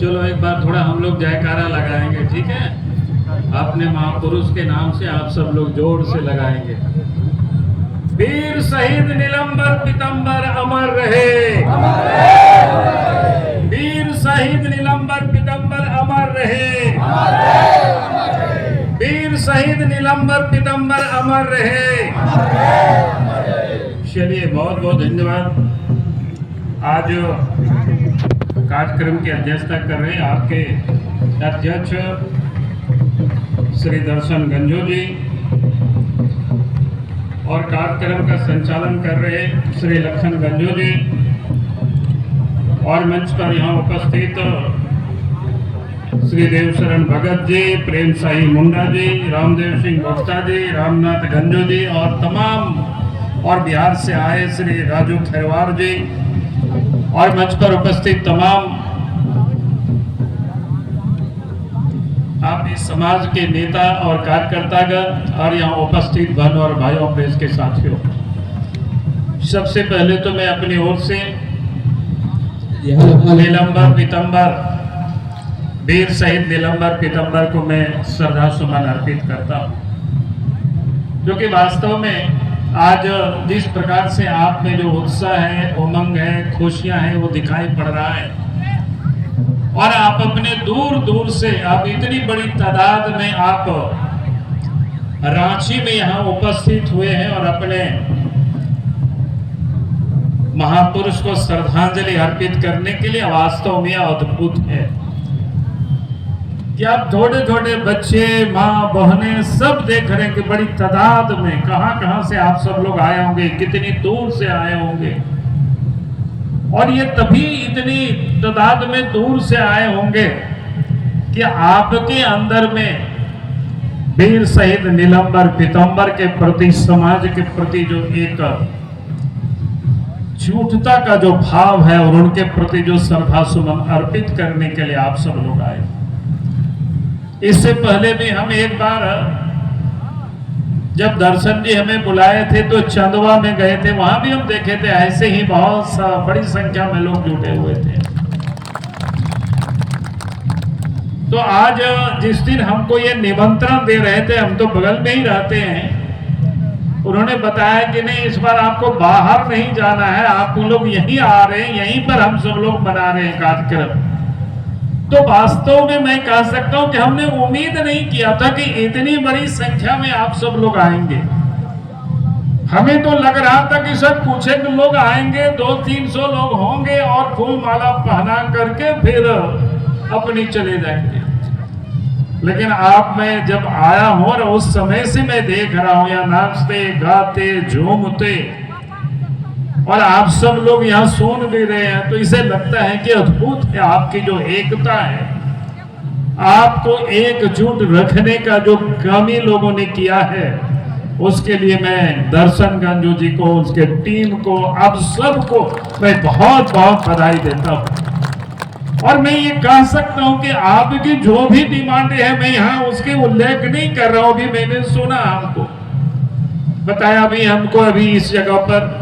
चलो एक बार थोड़ा हम लोग जयकारा लगाएंगे, ठीक है। अपने महापुरुष के नाम से आप सब लोग जोर से लगाएंगे। वीर शहीद नीलंबर पीतंबर अमर रहे, वीर शहीद नीलंबर पीतंबर अमर रहे, वीर शहीद नीलंबर पीतंबर अमर रहे। चलिए बहुत बहुत धन्यवाद। आज कार्यक्रम की अध्यक्षता कर रहे हैं आपके अध्यक्ष श्री दर्शन गंजो जी और कार्यक्रम का संचालन कर रहे श्री लखन गंजो जी और मंच पर यहाँ उपस्थित श्री देवशरण भगत जी, प्रेम साही मुंडा जी, रामदेव सिंह गुप्ता जी, रामनाथ गंजो जी और तमाम और बिहार से आए श्री राजू खैरवार जी और मंच पर उपस्थित तमाम आप इस समाज के नेता और कार्यकर्तागण और यहाँ उपस्थित बहन और भाइयों प्रेस के साथियों, सबसे पहले तो मैं अपनी ओर से नीलंबर पीतंबर वीर शहीद नीलंबर पीतंबर को मैं श्रद्धा सुमन अर्पित करता हूँ, क्योंकि वास्तव में आज जिस प्रकार से आप में जो उत्साह है, उमंग है, खुशियां हैं वो दिखाई पड़ रहा है और आप अपने दूर दूर से आप इतनी बड़ी तादाद में आप रांची में यहाँ उपस्थित हुए हैं और अपने महापुरुष को श्रद्धांजलि अर्पित करने के लिए वास्तव में अद्भुत है कि आप थोड़े थोड़े बच्चे, माँ, बहनें सब देख रहे हैं कि बड़ी तादाद में कहां से आप सब लोग आए होंगे, कितनी दूर से आए होंगे और ये तभी इतनी तादाद में दूर से आए होंगे कि आपके अंदर में वीर शहीद नीलंबर पीतंबर के प्रति, समाज के प्रति जो एक झूठता का जो भाव है और उनके प्रति जो श्रद्धा सुमन अर्पित करने के लिए आप सब लोग आए। इससे पहले भी हम एक बार जब दर्शन जी हमें बुलाए थे तो चंदवा में गए थे, वहां भी हम देखे थे ऐसे ही बहुत बड़ी संख्या में लोग जुटे हुए थे। तो आज जिस दिन हमको ये निमंत्रण दे रहे थे, हम तो बगल में ही रहते हैं, उन्होंने बताया कि नहीं इस बार आपको बाहर नहीं जाना है, आप लोग यहीं आ रहे हैं, यहीं पर हम सब लोग बना रहे हैं कार्यक्रम। तो वास्तव में मैं कह सकता हूं कि हमने उम्मीद नहीं किया था कि इतनी बड़ी संख्या में आप सब लोग आएंगे। हमें तो लग रहा था कि सब कुछ एक लोग आएंगे, 200-300 लोग होंगे और फूल माला पहना करके फिर अपनी चले जाएंगे। लेकिन आप में जब आया हूं और उस समय से मैं देख रहा हूं यहाँ नाचते, गाते, झूमते और आप सब लोग यहाँ सुन भी रहे हैं, तो इसे लगता है कि अद्भुत है आपकी जो एकता है, आपको एकजुट रखने का जो काम ही लोगों ने किया है, उसके लिए मैं दर्शन गंजू जी को, उसके टीम को, आप सबको मैं बहुत बहुत बधाई देता हूँ। और मैं ये कह सकता हूँ कि आपकी जो भी डिमांड है मैं यहाँ उसके उल्लेख नहीं कर रहा हूँ। अभी मैंने सुना, हमको बताया भी हमको अभी इस जगह पर,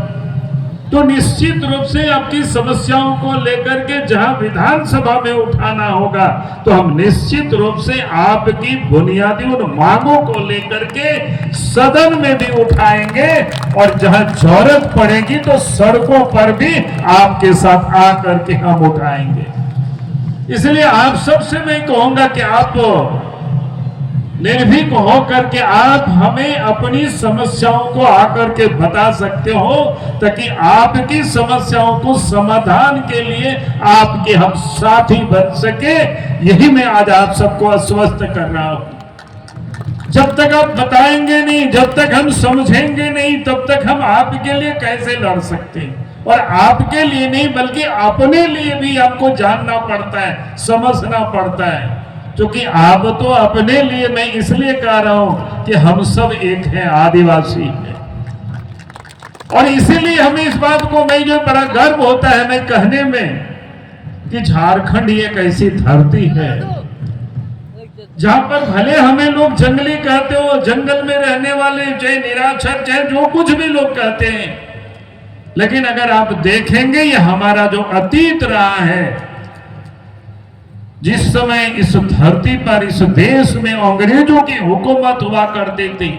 तो निश्चित रूप से आपकी समस्याओं को लेकर के जहां विधानसभा में उठाना होगा तो हम निश्चित रूप से आपकी बुनियादी उन मांगों को लेकर के सदन में भी उठाएंगे और जहां जरूरत पड़ेगी तो सड़कों पर भी आपके साथ आकर के हम उठाएंगे। इसलिए आप सबसे मैं कहूंगा कि आप निर्भीक होकर के आप हमें अपनी समस्याओं को आकर के बता सकते हो, ताकि आपकी समस्याओं को समाधान के लिए आपके हम साथी बन सके। यही मैं आज आप सबको आश्वस्त कर रहा हूं। जब तक आप बताएंगे नहीं, जब तक हम समझेंगे नहीं, तब तक हम आपके लिए कैसे लड़ सकते हैं। और आपके लिए नहीं बल्कि अपने लिए भी आपको जानना पड़ता है, समझना पड़ता है, क्योंकि आप तो अपने लिए, मैं इसलिए कह रहा हूं कि हम सब एक हैं, आदिवासी हैं। और इसीलिए हमें इस बात को, मैं जो बड़ा गर्व होता है मैं कहने में कि झारखंड एक ऐसी धरती है जहां पर भले हमें लोग जंगली कहते हो, जंगल में रहने वाले, चाहे निराक्षर, चाहे जो कुछ भी लोग कहते हैं, लेकिन अगर आप देखेंगे ये हमारा जो अतीत रहा है, जिस समय इस धरती पर इस देश में अंग्रेजों की हुकूमत हुआ करती थी,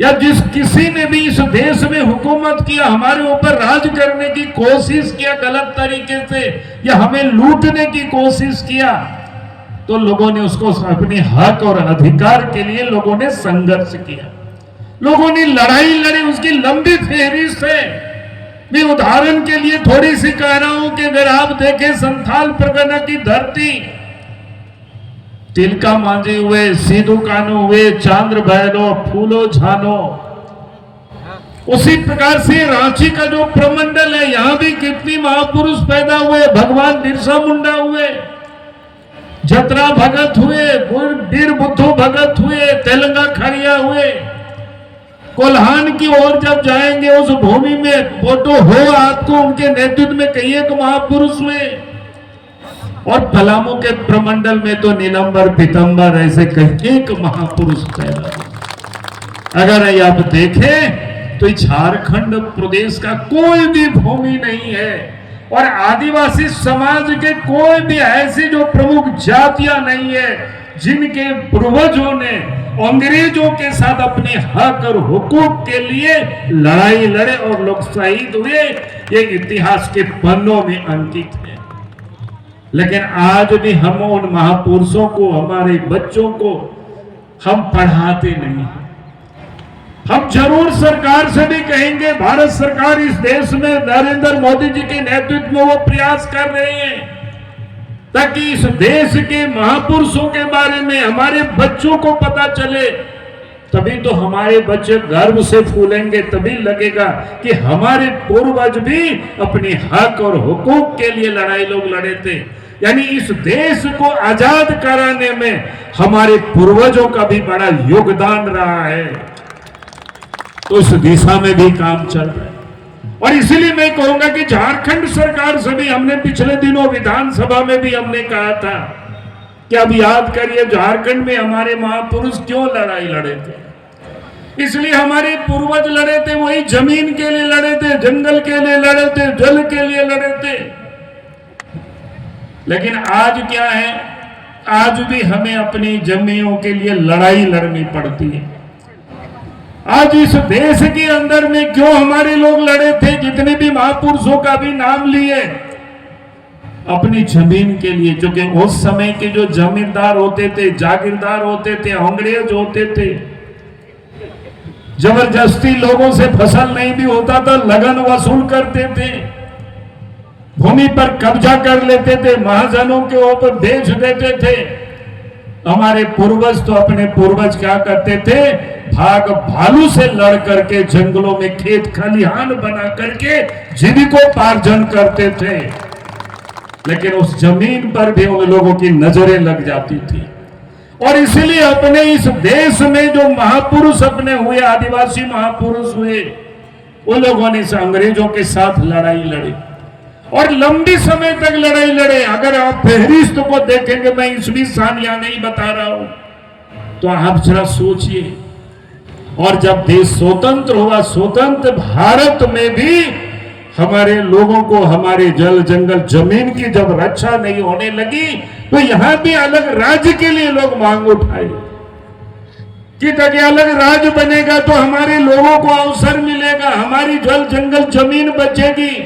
या जिस किसी ने भी इस देश में हुकूमत किया, हमारे ऊपर राज करने की कोशिश किया गलत तरीके से, या हमें लूटने की कोशिश किया, तो लोगों ने उसको अपने हक और अधिकार के लिए लोगों ने संघर्ष किया, लोगों ने लड़ाई लड़ी। उसकी लंबी फहरिस्त है। मैं उदाहरण के लिए थोड़ी सी कह रहा हूं कि अगर आप देखें संथाल परगना की धरती, तिलका मांझी हुए, सिद्धू कान्हू हुए, चांद्र भैरो, फूलो झानो, उसी प्रकार से रांची का जो प्रमंडल है, यहां भी कितनी महापुरुष पैदा हुए। भगवान बिरसा मुंडा हुए, जतरा भगत हुए, वीर बुद्धू भगत हुए, तेलंगा खरिया हुए। कोल्हान की ओर जब जाएंगे उस भूमि में फोटो हो आपको, उनके नेतृत्व में कई एक महापुरुष हुए। और पलामू के प्रमंडल में तो नीलंबर, पीतंबर, ऐसे कई एक महापुरुष पैदा हुए। अगर आप देखें तो झारखंड प्रदेश का कोई भी भूमि नहीं है और आदिवासी समाज के कोई भी ऐसी जो प्रमुख जातियां नहीं है जिनके पूर्वजों ने अंग्रेजों के साथ अपने हक और हुकूक के लिए लड़ाई लड़े और लोग शहीद हुए। ये इतिहास के पन्नों में अंकित है। लेकिन आज भी हम उन महापुरुषों को, हमारे बच्चों को हम पढ़ाते नहीं। हम जरूर सरकार से भी कहेंगे, भारत सरकार इस देश में नरेंद्र मोदी जी के नेतृत्व में वो प्रयास कर रहे हैं ताकि इस देश के महापुरुषों के बारे में हमारे बच्चों को पता चले। तभी तो हमारे बच्चे गर्व से फूलेंगे, तभी लगेगा कि हमारे पूर्वज भी अपने हक और हुकूक के लिए लड़ाई लोग लड़े थे। यानी इस देश को आजाद कराने में हमारे पूर्वजों का भी बड़ा योगदान रहा है। तो इस दिशा में भी काम चल रहा है। और इसलिए मैं कहूंगा कि झारखंड सरकार से भी हमने पिछले दिनों विधानसभा में भी हमने कहा था कि अब याद करिए झारखंड में हमारे महापुरुष क्यों लड़ाई लड़े थे। इसलिए हमारे पूर्वज लड़े थे, वही जमीन के लिए लड़े थे, जंगल के लिए लड़े थे, जल के लिए लड़े थे। लेकिन आज क्या है, आज भी हमें अपनी जमीनों के लिए लड़ाई लड़नी पड़ती है। आज इस देश के अंदर में क्यों हमारे लोग लड़े थे, जितने भी महापुरुषों का भी नाम लिए, अपनी जमीन के लिए। क्योंकि उस समय के जो जमींदार होते थे, जागीरदार होते थे, अंग्रेज होते थे, जबरदस्ती लोगों से फसल नहीं भी होता था, लगन वसूल करते थे, भूमि पर कब्जा कर लेते थे, महाजनों के ऊपर बेच देते थे। हमारे पूर्वज तो अपने पूर्वज क्या करते थे, भाग भालू से लड़ करके जंगलों में खेत खलिहान बना करके जीविकोपार्जन करते थे। लेकिन उस जमीन पर भी उन लोगों की नजरें लग जाती थी। और इसलिए अपने इस देश में जो महापुरुष अपने हुए, आदिवासी महापुरुष हुए, उन लोगों ने अंग्रेजों के साथ लड़ाई लड़ी और लंबी समय तक लड़ाई लड़े। अगर आप फहरिस्त को देखेंगे, मैं ईस्वी साल यहां नहीं बता रहा हूं, तो आप जरा सोचिए। और जब देश स्वतंत्र हुआ, स्वतंत्र भारत में भी हमारे लोगों को हमारे जल जंगल जमीन की जब रक्षा नहीं होने लगी, तो यहां भी अलग राज्य के लिए लोग मांग उठाए कि ताकि अलग राज्य बनेगा तो हमारे लोगों को अवसर मिलेगा, हमारी जल जंगल जमीन बचेगी।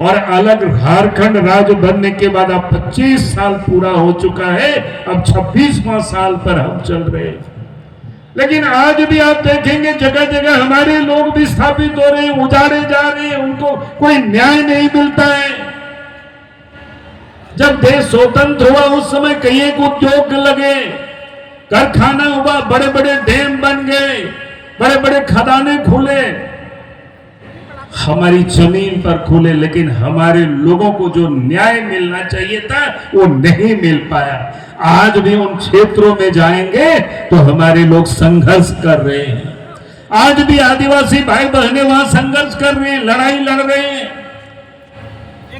और अलग झारखंड राज्य बनने के बाद अब 25 साल पूरा हो चुका है, अब 26वां साल पर हम चल रहे हैं। लेकिन आज भी आप देखेंगे जगह जगह हमारे लोग भी स्थापित हो रहे हैं, उजाड़े जा रहे हैं, उनको कोई न्याय नहीं मिलता है। जब देश स्वतंत्र हुआ उस समय कई एक उद्योग लगे, कारखाना हुआ, बड़े बड़े डैम बन गए, बड़े बड़े खदाने खुले, हमारी जमीन पर खुले, लेकिन हमारे लोगों को जो न्याय मिलना चाहिए था वो नहीं मिल पाया। आज भी उन क्षेत्रों में जाएंगे तो हमारे लोग संघर्ष कर रहे हैं। आज भी आदिवासी भाई बहनें वहां संघर्ष कर रहे हैं, लड़ाई लड़ रहे हैं।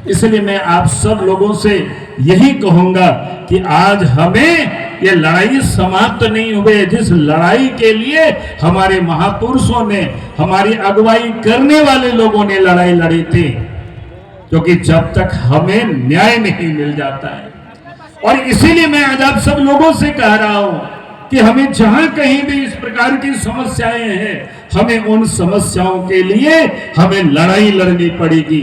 इसलिए मैं आप सब लोगों से यही कहूंगा कि आज हमें ये लड़ाई समाप्त नहीं हुए। जिस लड़ाई के लिए हमारे महापुरुषों ने, हमारी अगुवाई करने वाले लोगों ने लड़ाई लड़ी थी, क्योंकि जब तक हमें न्याय नहीं मिल जाता है। और इसीलिए मैं आज आप सब लोगों से कह रहा हूं कि हमें जहां कहीं भी इस प्रकार की समस्याएं हैं, हमें उन समस्याओं के लिए हमें लड़ाई लड़नी पड़ेगी,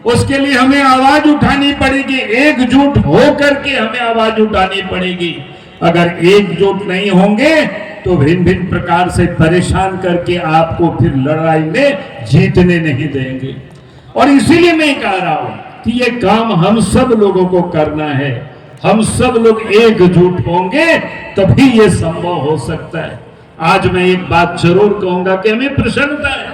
उसके लिए हमें आवाज उठानी पड़ेगी, एकजुट होकर के हमें आवाज उठानी पड़ेगी। अगर एकजुट नहीं होंगे तो भिन्न भिन्न प्रकार से परेशान करके आपको फिर लड़ाई में जीतने नहीं देंगे। और इसीलिए मैं कह रहा हूं कि ये काम हम सब लोगों को करना है। हम सब लोग एकजुट होंगे तभी ये संभव हो सकता है। आज मैं एक बात जरूर कहूंगा कि हमें प्रसन्नता है,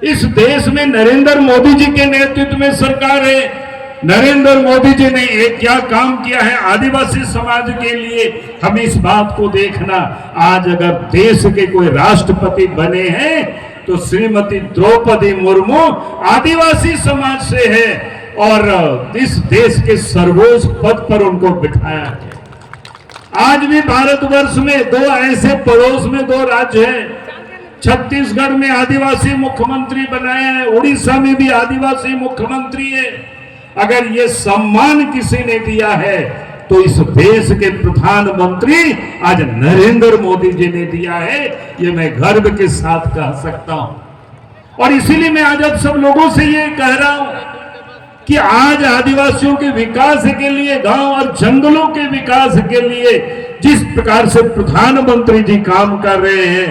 इस देश में नरेंद्र मोदी जी के नेतृत्व में सरकार है। नरेंद्र मोदी जी ने एक क्या काम किया है आदिवासी समाज के लिए, हम इस बात को देखना। आज अगर देश के कोई राष्ट्रपति बने हैं तो श्रीमती द्रौपदी मुर्मू आदिवासी समाज से है और इस देश के सर्वोच्च पद पर उनको बिठाया है। आज भी भारतवर्ष में दो ऐसे पड़ोस में दो राज्य हैं, छत्तीसगढ़ में आदिवासी मुख्यमंत्री बनाया है, उड़ीसा में भी आदिवासी मुख्यमंत्री है। अगर ये सम्मान किसी ने दिया है तो इस देश के प्रधानमंत्री आज नरेंद्र मोदी जी ने दिया है, ये मैं गर्व के साथ कह सकता हूं। और इसीलिए मैं आज आप सब लोगों से ये कह रहा हूं कि आज आदिवासियों के विकास के लिए, गांव और जंगलों के विकास के लिए जिस प्रकार से प्रधानमंत्री जी काम कर रहे हैं,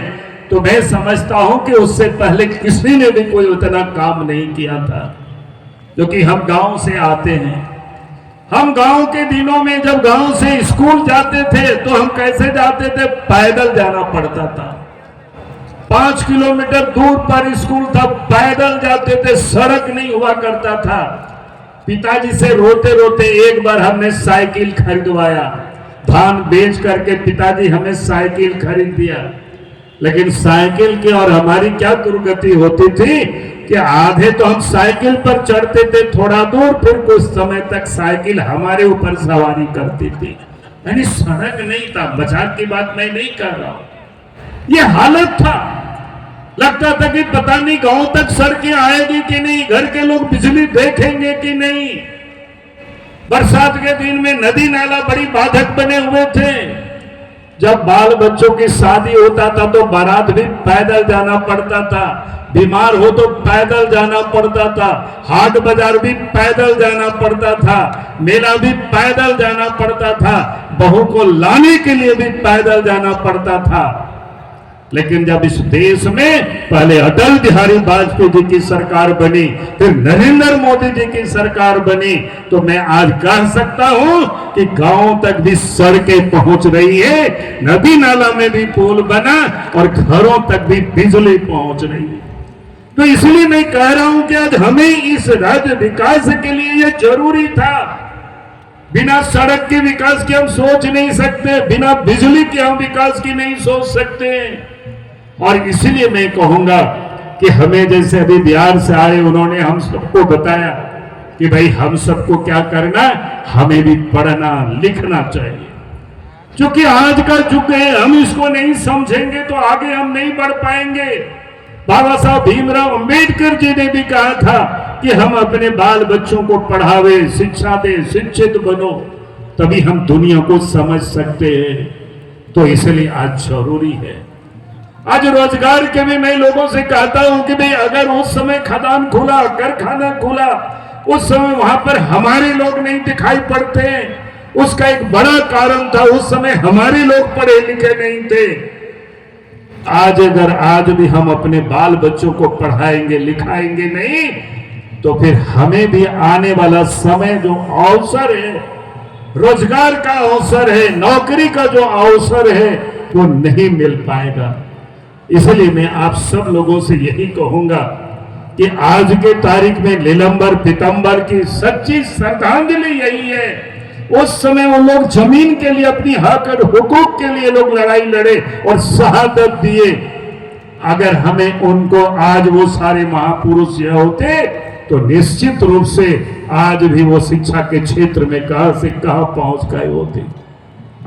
तो मैं समझता हूं कि उससे पहले किसी ने भी कोई उतना काम नहीं किया था। क्योंकि हम गांव से आते हैं, हम गांव के दिनों में जब गांव से स्कूल जाते थे तो हम कैसे जाते थे, पैदल जाना पड़ता था। 5 किलोमीटर दूर पर स्कूल था, पैदल जाते थे, सड़क नहीं हुआ करता था। पिताजी से रोते रोते एक बार हमने साइकिल खरीदवाया, धान बेच करके पिताजी हमें साइकिल खरीद दिया। लेकिन साइकिल की और हमारी क्या दुर्गति होती थी कि आधे तो हम साइकिल पर चढ़ते थे थोड़ा दूर, फिर कुछ समय तक साइकिल हमारे ऊपर सवारी करती थी। यानी सड़क नहीं था, मजाक की बात मैं नहीं कर रहा हूं, ये हालत था। लगता था कि पता नहीं गांव तक सड़कें आएगी कि नहीं, घर के लोग बिजली देखेंगे कि नहीं। बरसात के दिन में नदी नाला बड़ी बाधक बने हुए थे। जब बाल बच्चों की शादी होता था तो बारात भी पैदल जाना पड़ता था, बीमार हो तो पैदल जाना पड़ता था, हाट बाजार भी पैदल जाना पड़ता था, मेला भी पैदल जाना पड़ता था, बहू को लाने के लिए भी पैदल जाना पड़ता था। लेकिन जब इस देश में पहले अटल बिहारी वाजपेयी जी की सरकार बनी, फिर नरेंद्र मोदी जी की सरकार बनी, तो मैं आज कह सकता हूं कि गांव तक भी सड़कें पहुंच रही है, नदी नाला में भी पुल बना और घरों तक भी बिजली पहुंच रही है। तो इसलिए मैं कह रहा हूं कि आज हमें इस राज्य विकास के लिए यह जरूरी था। बिना सड़क के विकास के हम सोच नहीं सकते, बिना बिजली के हम विकास की नहीं सोच सकते। और इसलिए मैं कहूंगा कि हमें, जैसे अभी बिहार से आए, उन्होंने हम सबको बताया कि भाई हम सबको क्या करना, हमें भी पढ़ना लिखना चाहिए। क्योंकि आज का युग है, हम इसको नहीं समझेंगे तो आगे हम नहीं बढ़ पाएंगे। बाबा साहब भीमराव अंबेडकर जी ने भी कहा था कि हम अपने बाल बच्चों को पढ़ावे, शिक्षा दे, शिक्षित बनो, तभी हम दुनिया को समझ सकते हैं। तो इसलिए आज जरूरी है। आज रोजगार के भी मैं लोगों से कहता हूं कि भाई अगर उस समय खदान खुला, कारखाना खुला, उस समय वहां पर हमारे लोग नहीं दिखाई पड़ते, उसका एक बड़ा कारण था उस समय हमारे लोग पढ़े लिखे नहीं थे। आज अगर आज भी हम अपने बाल बच्चों को पढ़ाएंगे लिखाएंगे नहीं, तो फिर हमें भी आने वाला समय जो अवसर है, रोजगार का अवसर है, नौकरी का जो अवसर है, वो नहीं मिल पाएगा। इसलिए मैं आप सब लोगों से यही कहूंगा कि आज के तारीख में नीलंबर पीतंबर की सच्ची श्रद्धांजलि यही है। उस समय वो लोग जमीन के लिए, अपनी हक और हुकूक के लिए लोग लड़ाई लड़े और शहादत दिए। अगर हमें उनको आज वो सारे महापुरुष यह होते तो निश्चित रूप से आज भी वो शिक्षा के क्षेत्र में कहां से कहां पहुंच गए होते।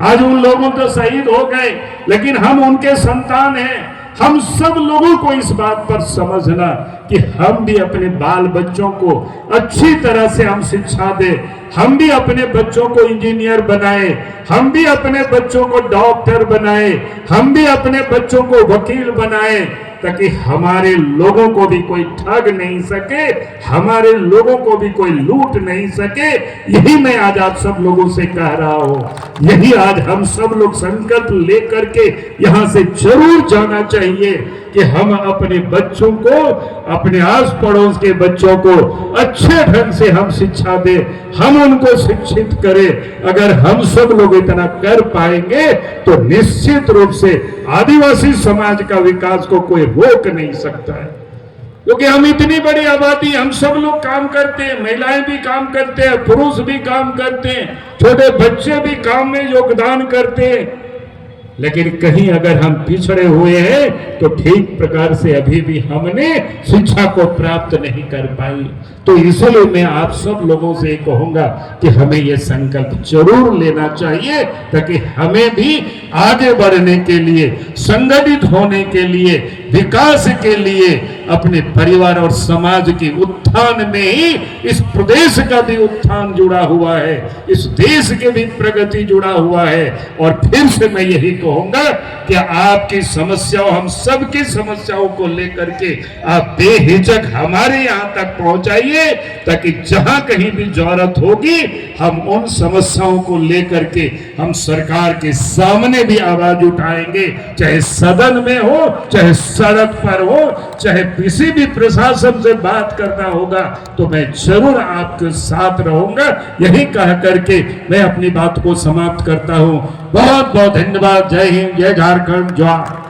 आज उन लोगों तो शहीद हो गए, लेकिन हम उनके संतान हैं, हम सब लोगों को इस बात पर समझना कि हम भी अपने बाल बच्चों को अच्छी तरह से हम शिक्षा दें, हम भी अपने बच्चों को इंजीनियर बनाए, हम भी अपने बच्चों को डॉक्टर बनाए, हम भी अपने बच्चों को वकील बनाए, ताकि हमारे लोगों को भी कोई ठग नहीं सके, हमारे लोगों को भी कोई लूट नहीं सके। यही मैं आज आप सब लोगों से कह रहा हूं, यही आज हम सब लोग संकल्प लेकर के यहां से जरूर जाना चाहिए कि हम अपने बच्चों को, अपने आस पड़ोस के बच्चों को अच्छे ढंग से हम शिक्षा दें, हम उनको शिक्षित करें। अगर हम सब लोग इतना कर पाएंगे तो निश्चित रूप से आदिवासी समाज का विकास को कोई रोक नहीं सकता है, क्योंकि हम इतनी बड़ी आबादी, हम सब लोग काम करते हैं, महिलाएं भी काम करते हैं, पुरुष भी काम करते हैं, छोटे बच्चे भी काम में योगदान करते हैं, लेकिन कहीं अगर हम पिछड़े हुए हैं तो ठीक प्रकार से अभी भी हमने शिक्षा को प्राप्त नहीं कर पाई। तो इसलिए मैं आप सब लोगों से कहूंगा कि हमें यह संकल्प जरूर लेना चाहिए, ताकि हमें भी आगे बढ़ने के लिए, संगठित होने के लिए, विकास के लिए, अपने परिवार और समाज के उत्थान में ही इस प्रदेश का भी उत्थान जुड़ा हुआ है, इस देश के भी प्रगति जुड़ा हुआ है। और फिर से मैं यही कहूंगा कि आपकी समस्याओं, हम सबकी समस्याओं को लेकर के आप बेहिचक हमारे यहां तक पहुंचाइए, ताकि जहां कहीं भी जरूरत होगी हम उन समस्याओं को लेकर के हम सरकार के सामने भी आवाज उठाएंगे, चाहे सदन में हो, चाहे सड़क पर हो, चाहे किसी भी प्रशासन से बात करना होगा, तो मैं जरूर आपके साथ रहूंगा। यही कह करके मैं अपनी बात को समाप्त करता हूं। बहुत बहुत धन्यवाद। जय हिंद, जय झारखंड, जय।